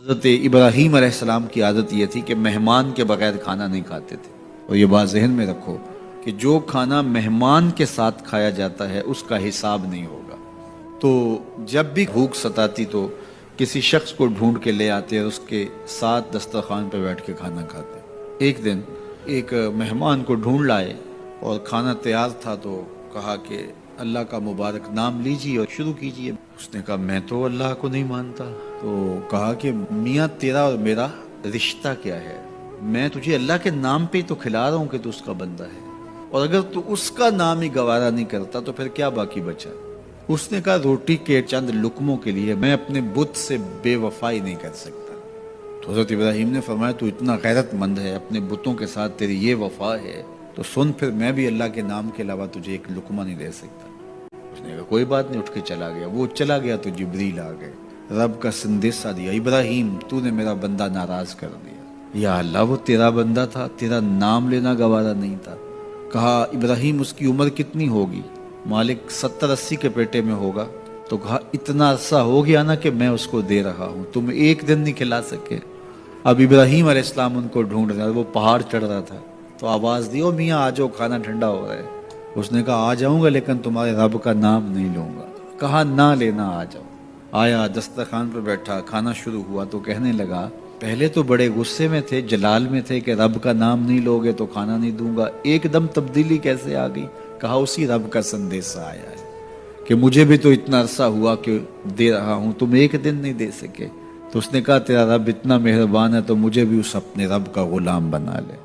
حضرت ابراہیم علیہ السلام کی عادت یہ تھی کہ مہمان کے بغیر کھانا نہیں کھاتے تھے، اور یہ بات ذہن میں رکھو کہ جو کھانا مہمان کے ساتھ کھایا جاتا ہے اس کا حساب نہیں ہوگا۔ تو جب بھی بھوک ستاتی تو کسی شخص کو ڈھونڈ کے لے آتے اور اس کے ساتھ دسترخوان پہ بیٹھ کے کھانا کھاتے۔ ایک دن ایک مہمان کو ڈھونڈ لائے اور کھانا تیار تھا تو کہا کہ اللہ کا مبارک نام لیجیے اور شروع کیجیے۔ اس نے کہا میں تو اللہ کو نہیں مانتا۔ تو کہا کہ میاں تیرا اور میرا رشتہ کیا ہے؟ میں تجھے اللہ کے نام پہ تو کھلا رہا ہوں کہ تو اس کا بندہ ہے، اور اگر تو اس کا نام ہی گوارا نہیں کرتا تو پھر کیا باقی بچا؟ اس نے کہا روٹی کے چند لقموں کے لیے میں اپنے بت سے بے وفائی نہیں کر سکتا۔ تو حضرت ابراہیم نے فرمایا تو اتنا غیرت مند ہے، اپنے بتوں کے ساتھ تیری یہ وفا ہے، تو سن پھر میں بھی اللہ کے نام کے علاوہ تجھے ایک لقمہ نہیں دے سکتا۔ اس نے کہا کوئی بات نہیں، اٹھ کے چلا گیا۔ وہ چلا گیا تو جبریل آ گئے، رب کا سندیسہ دیا، ابراہیم تو نے میرا بندہ ناراض کر دیا۔ یا اللہ وہ تیرا بندہ تھا، تیرا نام لینا گوارا نہیں تھا۔ کہا ابراہیم اس کی عمر کتنی ہوگی؟ مالک 70-80 کے پیٹے میں ہوگا۔ تو کہا اتنا عرصہ ہو گیا نا کہ میں اس کو دے رہا ہوں، تم ایک دن نہیں کھلا سکے۔ اب ابراہیم علیہ السلام ان کو ڈھونڈ رہا، وہ پہاڑ چڑھ رہا تھا تو آواز دی، او میاں آ جاؤ کھانا ٹھنڈا ہو رہا ہے۔ اس نے کہا آ جاؤں گا لیکن تمہارے رب کا نام نہیں لوں گا۔ کہا نہ لینا، آ جاؤ۔ آیا، دسترخوان پر بیٹھا، کھانا شروع ہوا تو کہنے لگا پہلے تو بڑے غصے میں تھے، جلال میں تھے کہ رب کا نام نہیں لوگے تو کھانا نہیں دوں گا، ایک دم تبدیلی کیسے آ گئی؟ کہا اسی رب کا سندیسہ آیا ہے کہ مجھے بھی تو اتنا عرصہ ہوا کہ دے رہا ہوں، تم ایک دن نہیں دے سکے۔ تو اس نے کہا تیرا رب اتنا مہربان ہے تو مجھے بھی اس اپنے رب کا غلام بنا لے۔